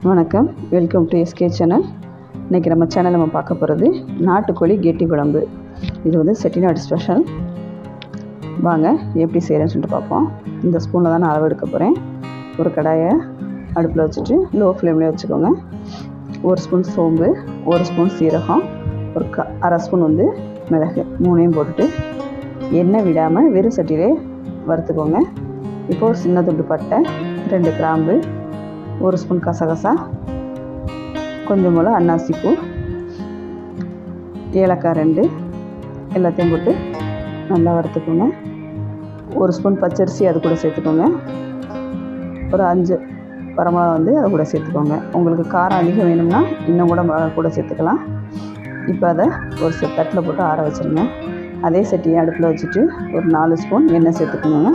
வணக்கம், welcome to SK channel. இன்றைக்கி நம்ம சேனல் நம்ம பார்க்க போகிறது நாட்டுக்கோழி கெட்டி குழம்பு. இது வந்து செட்டிநாடு ஸ்பெஷல். வாங்க எப்படி செய்கிறேன்னு சொல்லிட்டு பார்ப்போம். இந்த ஸ்பூனில் தான் நான் அளவு எடுக்க போகிறேன். ஒரு கடாயை அடுப்பில் வச்சுட்டு லோ ஃப்ளேம்லேயே வச்சுக்கோங்க. 1 ஸ்பூன் சோம்பு, 1 ஸ்பூன் சீரகம், அரை ஸ்பூன் வந்து மிளகு, 3ஐயும் போட்டுட்டு எண்ணெய் விடாமல் வெறும் சட்டியிலே வறுத்துக்கோங்க. இப்போது ஒரு சின்ன துண்டு பட்டை, 2 கிராம்பு, 1 ஸ்பூன் கசகசா, கொஞ்சம் போல் அன்னாசிப்பூ, ஏலக்காய் 2 எல்லாத்தையும் போட்டு நல்லா வறுத்துக்கோங்க. 1 ஸ்பூன் பச்சரிசி அது கூட சேர்த்துக்கோங்க. ஒரு 5 வரமிளகா வந்து அதை கூட சேர்த்துக்கோங்க. உங்களுக்கு காரம் அதிகம் வேணும்னா இன்னும் கூட மிளகா கூட சேர்த்துக்கலாம். இப்போ அதை ஒரு தட்டில் போட்டு ஆற வச்சுருங்க. அதே சட்டியை அடுப்பில் வச்சுட்டு ஒரு 4 ஸ்பூன் எண்ணெய் சேர்த்துக்கோங்க.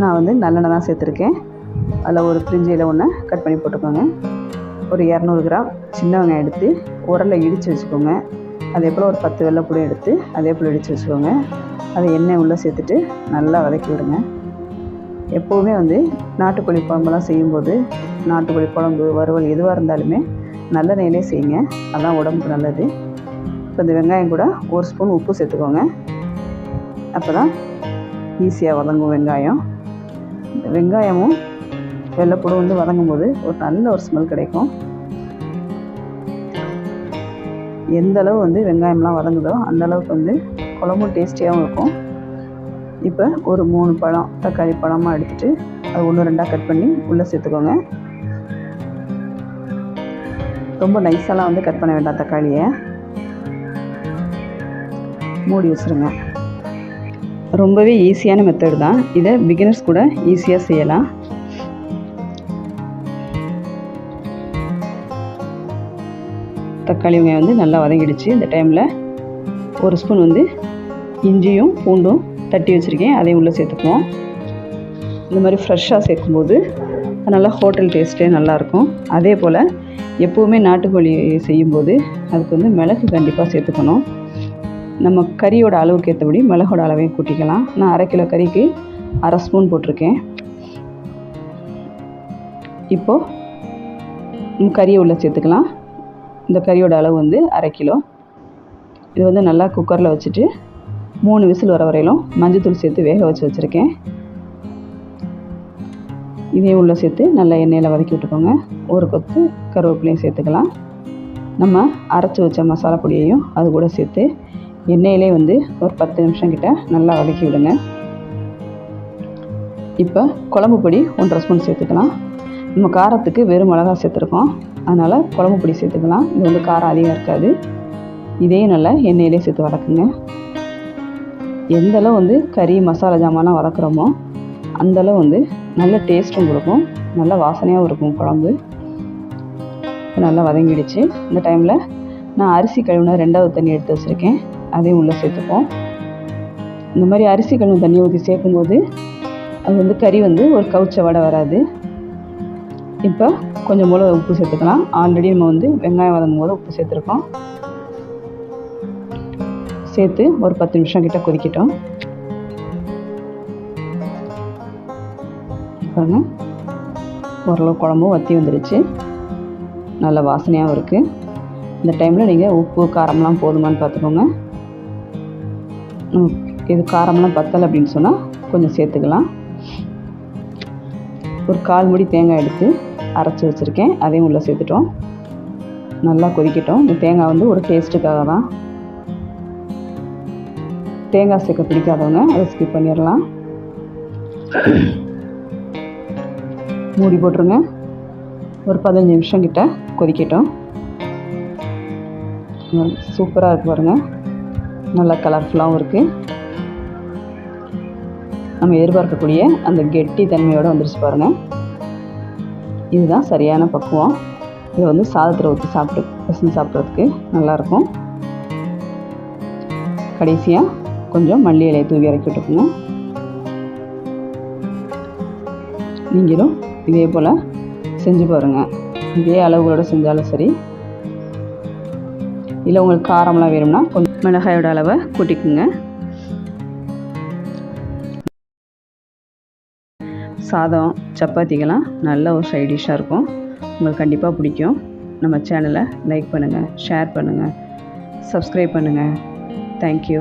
நான் வந்து நல்லெண்ணெய் தான் சேர்த்துருக்கேன். அதில் ஒரு பிரிஞ்சியில் ஒன்று கட் பண்ணி போட்டுக்கோங்க. ஒரு 200 கிராம் சின்ன வெங்காயம் எடுத்து உரலில் இடித்து வச்சுக்கோங்க. அதே போல் ஒரு 10 வெள்ளைப்பூடி எடுத்து அதே போல் இடித்து வச்சுக்கோங்க. அதை எண்ணெய் உள்ளே சேர்த்துட்டு நல்லா வதக்கி விடுங்க. எப்போவுமே வந்து நாட்டுக்கோழி குழம்புலாம் செய்யும்போது, நாட்டுக்கோழி குழம்பு வறுவல் எதுவாக இருந்தாலுமே நல்ல நெய்யிலே செய்யுங்க. அதான் உடம்புக்கு நல்லது. இப்போ இந்த வெங்காயம் கூட 1 ஸ்பூன் உப்பு சேர்த்துக்கோங்க. அப்போ தான் ஈஸியாக வதங்கும் வெங்காயம். வெங்காயமும் வெள்ளைப்பூடு வந்து வதங்கும் போது ஒரு நல்ல ஒரு ஸ்மெல் கிடைக்கும். எந்த அளவு வந்து வெங்காயம்லாம் வதங்குதோ அந்த அளவுக்கு வந்து குழம்பும் டேஸ்டியாகவும் இருக்கும். இப்போ ஒரு 3 பழம் தக்காளி பழமாக எடுத்துகிட்டு அது 1-2 கட் பண்ணி உள்ளே சேர்த்துக்கோங்க. ரொம்ப நைஸாலாம் வந்து கட் பண்ண வேண்டாம். தக்காளியை மூடி வச்சுருங்க. ரொம்பவே ஈஸியான மெத்தட் தான். இதை பிகினர்ஸ் கூட ஈஸியாக செய்யலாம். தக்காளி வெங்காயம் வந்து நல்லா வதங்கிடுச்சு. இந்த டைமில் 1 ஸ்பூன் வந்து இஞ்சியும் பூண்டும் தட்டி வச்சுருக்கேன், அதையும் உள்ளே சேர்த்துக்குவோம். இந்த மாதிரி ஃப்ரெஷ்ஷாக சேர்க்கும்போது நல்லா ஹோட்டல் டேஸ்ட்டே நல்லாயிருக்கும். அதே போல் எப்போவுமே நாட்டுக்கோழி செய்யும்போது அதுக்கு வந்து மிளகு கண்டிப்பாக சேர்த்துக்கணும். நம்ம கறியோட அளவுக்கு ஏற்றபடி மிளகோட அளவையும் கூட்டிக்கலாம். நான் 1/2 கிலோ கறிக்கு 1/2 ஸ்பூன் போட்டிருக்கேன். இப்போது கறியை உள்ளே சேர்த்துக்கலாம். இந்த கறியோட அளவு வந்து 1/2 கிலோ. இது வந்து நல்லா குக்கரில் வச்சுட்டு 3 விசில் வர வரையிலும் மஞ்சத்தூள் சேர்த்து வேக வச்சுருக்கேன். இதையும் உள்ளே சேர்த்து நல்லா எண்ணெயில் வதக்கி விட்டுக்கோங்க. ஒரு கொத்து கருவேப்பிலையும் சேர்த்துக்கலாம். நம்ம அரைச்சி வச்ச மசாலா பொடியையும் அது கூட சேர்த்து எண்ணெயிலே வந்து ஒரு 10 நிமிஷம் கிட்ட நல்லா வதக்கி விடுங்க. இப்போ குழம்பு பொடி 1/2 ஸ்பூன் சேர்த்துக்கலாம். நம்ம காரத்துக்கு வெறும் மிளகா சேர்த்துருக்கோம், அதனால் குழம்பு பொடி சேர்த்துக்கலாம். இது வந்து காரம் அதிகம் இருக்காது. இதையும் நல்லா எண்ணெயிலே சேர்த்து வதக்குங்க. எந்தளவு வந்து கறி மசாலா ஜாமான்லாம் வதக்குறோமோ அந்தளவு வந்து நல்ல டேஸ்ட்டும் கொடுக்கும், நல்ல வாசனையாகவும் இருக்கும் குழம்பு. நல்லா வதங்கிடுச்சு. இந்த டைமில் நான் அரிசி கழுவின 2வது தண்ணி எடுத்து வச்சுருக்கேன், அதையும் உள்ளே சேர்த்துப்போம். இந்த மாதிரி அரிசி கழுவின தண்ணி ஊற்றி சேர்க்கும்போது அது வந்து கறி வந்து ஒரு கவுச்ச வடை வராது. இப்போ கொஞ்சம் போல் உப்பு சேர்த்துக்கலாம். ஆல்ரெடி நம்ம வந்து வெங்காயம் வதங்கும் போது உப்பு சேர்த்துருக்கோம். சேர்த்து ஒரு 10 நிமிஷம் கிட்ட கொதிக்கட்டும். பாருங்க, ஓரளவு குழம்பும் வற்றி வந்துடுச்சு, நல்ல வாசனையாகவும் இருக்குது. இந்த டைமில் நீங்கள் உப்பு காரம்லாம் போதுமான்னு பார்த்துக்கோங்க. இது காரம்லாம் பத்தலை அப்படின்னு சொன்னால் கொஞ்சம் சேர்த்துக்கலாம். ஒரு 1/4 மூடி தேங்காய் எடுத்து அரைச்சி வச்சுருக்கேன், அதையும் உள்ளே சேர்த்துட்டோம். நல்லா கொதிக்கட்டும். இந்த தேங்காய் வந்து ஒரு டேஸ்ட்டுக்காக தான். தேங்காய் சேர்க்க பிடிக்காதவங்க அதை ஸ்கிப் பண்ணிடலாம். மூடி போட்டுருங்க. ஒரு 15 நிமிஷம் கிட்ட கொதிக்கட்டும். சூப்பராக இருக்கு பாருங்கள், நல்லா கலர்ஃபுல்லாகவும் இருக்குது. நம்ம எதிர்பார்க்கக்கூடிய அந்த கெட்டி தன்மையோடு வந்துருச்சு பாருங்கள். இதுதான் சரியான பக்குவம். இதை வந்து சாதத்தில் ஊற்றி சாப்பிட்றதுக்கு நல்லாயிருக்கும். கடைசியாக கொஞ்சம் மல்லி இலையை தூவி இறக்கி விட்டுக்குங்க. நீங்களும் இதே போல் செஞ்சு பாருங்கள். இதே அளவுகளோடு செஞ்சாலும் சரி, இல்லை உங்களுக்கு காரம்லாம் வேணும்னா கொஞ்சம் மிளகாயோட அளவை கூட்டிக்குங்க. சாதம் சப்பாத்திக்கெல்லாம் நல்ல ஒரு சைட் டிஷ்ஷாக இருக்கும். உங்களுக்கு கண்டிப்பாக பிடிக்கும். நம்ம சேனலை லைக் பண்ணுங்கள், ஷேர் பண்ணுங்கள், சப்ஸ்கிரைப் பண்ணுங்கள். தேங்க்யூ.